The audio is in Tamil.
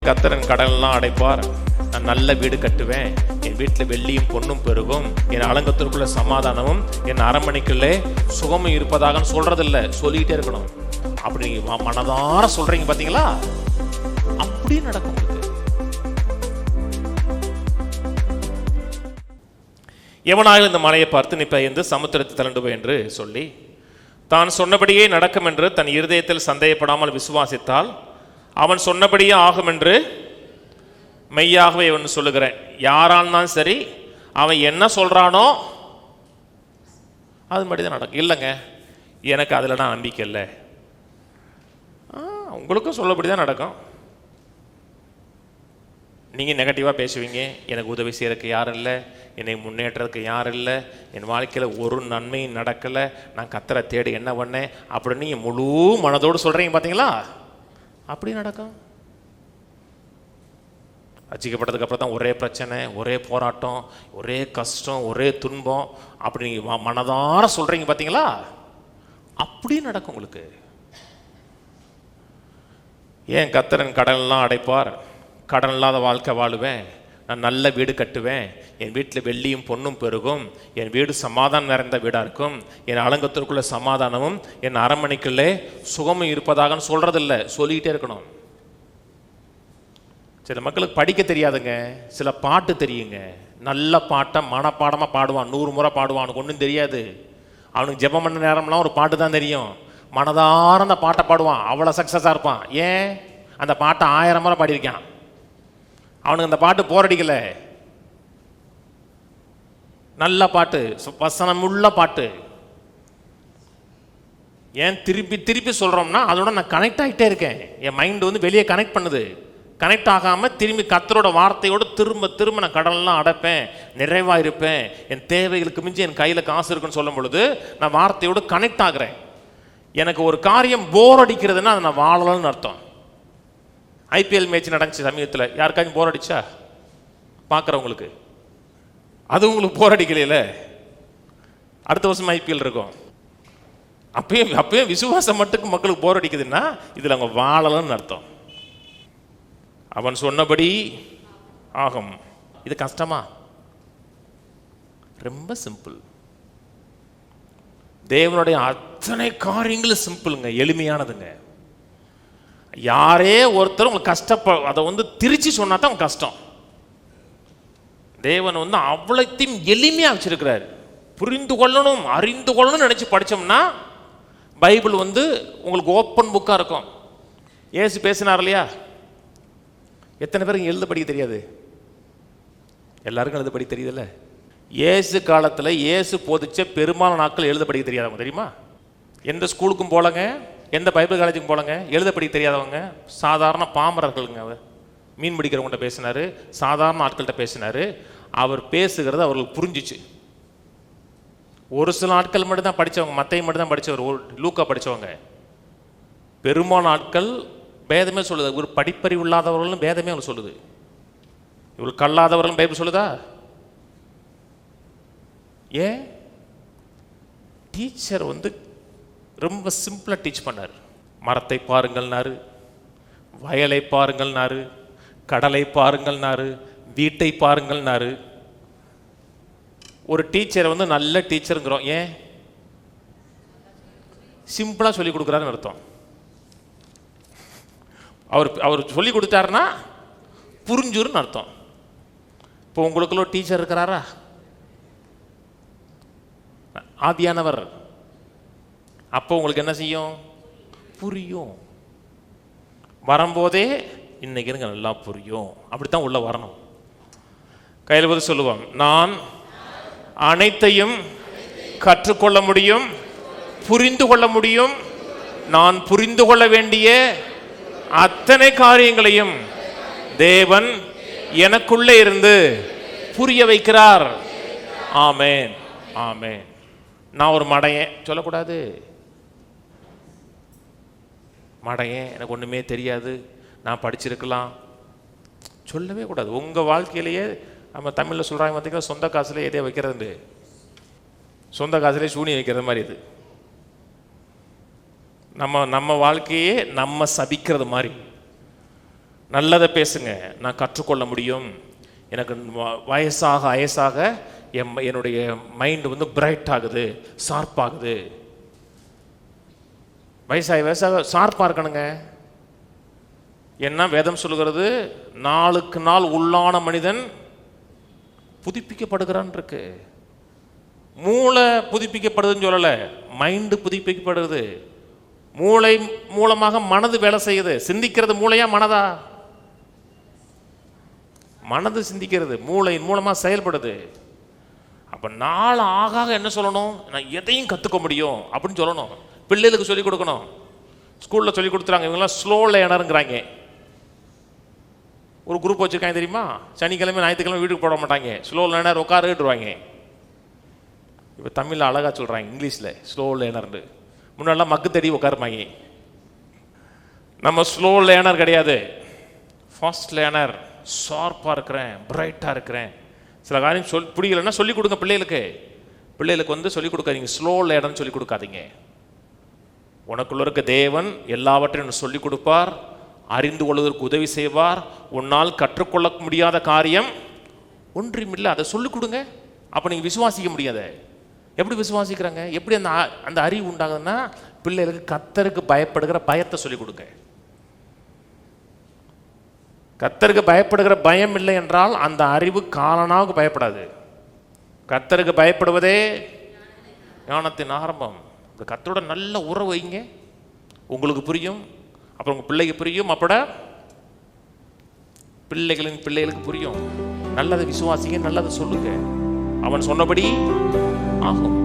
கர்த்தர் என் கடனெல்லாம் அடைப்பார், நான் நல்ல வீடு கட்டுவேன், என் வீட்டில் வெள்ளியும் பொன்னும் பெருகும், என் அலங்கத்திற்குள்ள சமாதானமும் என் அரண்மனைக்குள்ளே சுகமும் இருப்பதாக சொல்றதில்ல, சொல்லிக்கிட்டே இருக்கணும். அப்படி நீங்க மனதார சொல்றீங்க பாத்தீங்களா, அப்படி நடக்கும். எவனாக இந்த மலையை பார்த்து நீ பெயர்ந்து சமுத்திரத்தை தள்ளிண்டு போய் என்று சொல்லி தான் சொன்னபடியே நடக்கும் என்று தன் இருதயத்தில் சந்தேகப்படாமல் விசுவாசித்தால் அவன் சொன்னபடியே ஆகும் என்று மெய்யாகவே அவன் சொல்லுகிறேன். யாரானாலும் சரி, அவன் என்ன சொல்றானோ அது மட்டும் தான் நடக்கும். இல்லைங்க, எனக்கு அதில் நான் நம்பிக்கை இல்லை, உங்களுக்கும் சொல்லப்படி தான் நடக்கும். நீங்கள் நெகட்டிவாக பேசுவீங்க, எனக்கு உதவி செய்யறதுக்கு யாரும் இல்லை, என்னை முன்னேற்றத்துக்கு யாரும் இல்லை, என் வாழ்க்கையில் ஒரு நன்மையும் நடக்கலை, நான் கர்த்தரை தேடி என்ன பண்ணேன் அப்படின்னு நீங்கள் முழு மனதோடு சொல்கிறீங்க பார்த்தீங்களா, அப்படி நடக்கும். ரட்சிக்கப்பட்டதுக்கு அப்புறம் தான் ஒரே பிரச்சனை, ஒரே போராட்டம், ஒரே கஷ்டம், ஒரே துன்பம், அப்படி நீங்கள் மனதார சொல்கிறீங்க பார்த்தீங்களா, அப்படி நடக்கும் உங்களுக்கு. ஏன் கர்த்தர் என் கடனெல்லாம் அடைப்பார், கடன் இல்லாத வாழ்க்கை வாழுவேன், நான் நல்ல வீடு கட்டுவேன், என் வீட்டில் வெள்ளியும் பொன்னும் பெருகும், என் வீடு சமாதானம் நிறைந்த வீடாக இருக்கும், என் அலங்கத்திற்குள்ள சமாதானமும் என் அரண்மனைக்குள்ளே சுகமும் இருப்பதாக சொல்கிறதில்ல, சொல்லிக்கிட்டே இருக்கணும். சில மக்களுக்கு படிக்க தெரியாதுங்க, சில பாட்டு தெரியுங்க, நல்ல பாட்டை மனப்பாடமாக பாடுவான், 100 முறை பாடுவான், அவனுக்கு ஒன்றும் தெரியாது. அவனுக்கு ஜெபம் பண்ண நேரம்லாம் ஒரு பாட்டு தான் தெரியும், மனதார அந்த பாட்டை பாடுவான், அவ்வளோ சக்ஸஸாக இருப்பான். ஏன்? அந்த பாட்டை 1000 முறை பாடியிருக்கான். அவனுக்கு அந்த பாட்டு போரடிக்கல, நல்ல பாட்டு, வசனமுள்ள பாட்டு. ஏன் திருப்பி திருப்பி சொல்கிறோம்னா அதோட நான் கனெக்ட் ஆகிட்டே இருக்கேன், என் மைண்டு வந்து வெளியே கனெக்ட் பண்ணுது. கனெக்ட் ஆகாமல் திரும்பி கர்த்தரோட வார்த்தையோடு திரும்ப திரும்ப நான் கடனெல்லாம் அடைப்பேன், நிறைவாக இருப்பேன், என் தேவைகளுக்கு மிஞ்சி என் கையில் காசு இருக்குன்னு சொல்லும் பொழுது நான் வார்த்தையோடு கனெக்ட் ஆகிறேன். எனக்கு ஒரு காரியம் போர் அடிக்கிறதுனா அதை நான் வாழலன்னு அர்த்தம். ஐபிஎல் மேட்ச் நடந்துச்சு சமீபத்தில், யாருக்காச்சும் போர் அடிச்சா? பார்க்குறவங்களுக்கு அது உங்களுக்கு போர் அடிக்கலையில, அடுத்த வருஷம் ஐபிஎல் இருக்கும். அப்பயும் விசுவாசம் மட்டும் மக்களுக்கு போர் அடிக்குதுன்னா இதில் அவங்க வாழலன்னு அர்த்தம். அவன் சொன்னபடி ஆகும். இது கஷ்டமா? ரொம்ப சிம்பிள். தேவனுடைய அத்தனை காரியங்களும் சிம்பிளுங்க, எளிமையானதுங்க. யாரே ஒருத்தர் உங்களுக்கு அதை வந்து திருச்சி சொன்னா தான் உங்க கஷ்டம். தேவன் வந்து அவ்வளத்தையும் எளிமையாக வச்சிருக்கிறார். புரிந்து கொள்ளணும், அறிந்து கொள்ளணும்னு நினைச்சு படித்தோம்னா பைபிள் வந்து உங்களுக்கு ஓப்பன் புக்காக இருக்கும். ஏசு பேசினார் இல்லையா? எத்தனை பேருக்கு எழுத படிக்க தெரியாது? எல்லாருக்கும் எழுத படிக்க தெரியுதுல்ல? ஏசு காலத்தில் ஏசு போதிச்ச பெரும்பாலான நாட்கள் எழுத படிக்க தெரியாதவங்க தெரியுமா? எந்த ஸ்கூலுக்கும் போலங்க, எந்த பைபிள் காலேஜுக்கும் போலங்க, எழுத படிக்க தெரியாதவங்க சாதாரண பாமரர்களுங்க. அவர் மீன் பிடிக்கிறவங்கள்ட்ட பேசினார், சாதாரண ஆட்கள்கிட்ட பேசினார். அவர் பேசுகிறது அவர்களுக்கு புரிஞ்சிச்சு. ஒரு சில ஆட்கள் மட்டும் தான் படித்தவங்க, மத்தையும் மட்டும் தான் படித்தவர், லூக்கா படித்தவங்க. பெரும்பாலான ஆட்கள் வேதமே சொல்லுது, ஒரு படிப்பறிவு இல்லாதவர்களும் வேதமே அவங்க சொல்லுது. இவள் கல்லாதவர்கள் பைபிள் சொல்லுதா? ஏன்? டீச்சர் வந்து ரொம்ப சிம்பிளாக டீச் பண்ணார். மரத்தை பாருங்கள்னாரு, வயலை பாருங்கள்னாரு, கடலை பாருங்கள்னாரு, வீட்டை பாருங்கள்னாரு. ஒரு டீச்சரை வந்து நல்ல டீச்சருங்கிறோம். ஏன்? சிம்பிளாக சொல்லி கொடுக்குறாருன்னு அர்த்தம். அவர் சொல்லி கொடுத்தாருன்னா புரிஞ்சுருன்னு அர்த்தம். இப்போ உங்களுக்குள்ள டீச்சர் இருக்கிறாரா? ஆதியானவர். அப்போ உங்களுக்கு என்ன செய்யும்? புரியும். வரும்போதே இன்னைக்கு எனக்கு நல்லா புரியும், அப்படித்தான் உள்ள வரணும். கையில் போது சொல்லுவாங்க, நான் அனைத்தையும் கற்றுக்கொள்ள முடியும், புரிந்து கொள்ள முடியும், நான் புரிந்து கொள்ள வேண்டிய அத்தனை காரியங்களையும் தேவன் எனக்குள்ளே இருந்து புரிய வைக்கிறார். ஆமென், ஆமென். நான் ஒரு மடையன் சொல்லக்கூடாது. மடையன், எனக்கு ஒன்றுமே தெரியாது, நான் படிச்சிருக்கலாம் சொல்லவே கூடாது. உங்கள் வாழ்க்கையிலேயே நம்ம தமிழில் சொல்கிறாங்க பார்த்தீங்கன்னா, சொந்த காசுலேயே எதையோ வைக்கிறது, சொந்த காசுலேயே சூனியம் வைக்கிறது மாதிரி. இது நம்ம வாழ்க்கையே நம்ம சபிக்கிறது மாதிரி. நல்லதை பேசுங்க, நான் கற்றுக்கொள்ள முடியும். எனக்கு வயசாக என்னுடைய மைண்டு வந்து பிரைட் ஆகுது, ஷார்ப் ஆகுது. வயசாக ஷார்ப்பாக இருக்கணுங்க. என்ன வேதம் சொல்லுகிறது? நாளுக்கு நாள் உள்ளான மனிதன் புதுப்பிக்கப்படுகிறான் இருக்கு. மூளை புதுப்பிக்கப்படுதுன்னு சொல்லலை, மைண்டு புதுப்பிக்கப்படுது. மூளை மூலமாக மனது வேலை செய்யுது. சிந்திக்கிறது மூளையா மனதா? மனது சிந்திக்கிறது, மூளை மூலமாக செயல்படுது. அப்போ நாள் ஆக என்ன சொல்லணும்? நான் எதையும் கற்றுக்க முடியும் அப்படின்னு சொல்லணும். பிள்ளைகளுக்கு சொல்லிக் கொடுக்கணும். ஸ்கூலில் சொல்லிக் கொடுத்துறாங்க, இவங்கெல்லாம் ஸ்லோ லேர்னருங்கிறாங்க. ஒரு குரூப் வச்சுருக்காங்க தெரியுமா? சனிக்கிழமை ஞாயிற்றுக்கிழமை வீட்டுக்கு போட மாட்டாங்க, ஸ்லோ லேர்னர் உட்காருட்டுருவாங்க. இப்போ தமிழில் அழகாக சொல்கிறாங்க, இங்கிலீஷில் ஸ்லோ லேர்னர்னு. முன்னாடிலாம் மக்கு தேடி உட்காருப்பாங்க. நம்ம ஸ்லோ லேர்னர் கிடையாது, ஃபாஸ்ட் லேர்னர். ஷார்ப்பாக இருக்கிறேன், பிரைட்டாக இருக்கிறேன். சில காரியம் பிடிக்கலன்னா சொல்லிக் கொடுங்க பிள்ளைகளுக்கு. பிள்ளைகளுக்கு வந்து சொல்லிக் கொடுக்காதீங்க, ஸ்லோ லேர்னர்னு சொல்லிக் கொடுக்காதீங்க. உனக்குள்ள இருக்க தேவன் எல்லாவற்றையும் சொல்லிக் கொடுப்பார், அறிந்து கொள்வதற்கு உதவி செய்வார். உன்னால் கற்றுக்கொள்ள முடியாத காரியம் ஒன்றுமில்லை, அதை சொல்லிக் கொடுங்க. அப்போ நீங்கள் விசுவாசிக்க முடியாத. எப்படி விசுவாசிக்கிறாங்க? எப்படி அந்த அறிவு உண்டாகுதுன்னா, பிள்ளைகளுக்கு கர்த்தருக்கு பயப்படுகிற பயத்தை சொல்லிக் கொடுங்க. கர்த்தருக்கு பயப்படுகிற பயம் இல்லை என்றால் அந்த அறிவு காலனாவுக்கு பயப்படாது. கர்த்தருக்கு பயப்படுவதே ஞானத்தின் ஆரம்பம். கர்த்தரோட நல்ல உறவு வைங்க, உங்களுக்கு புரியும். அப்புறம் உங்கள் பிள்ளைக்கு புரியும், அப்பட பிள்ளைகளுக்கு புரியும். நல்லதை விசுவாசிங்க, நல்லதை சொல்லுங்க, அவன் சொன்னபடி ஆகும்.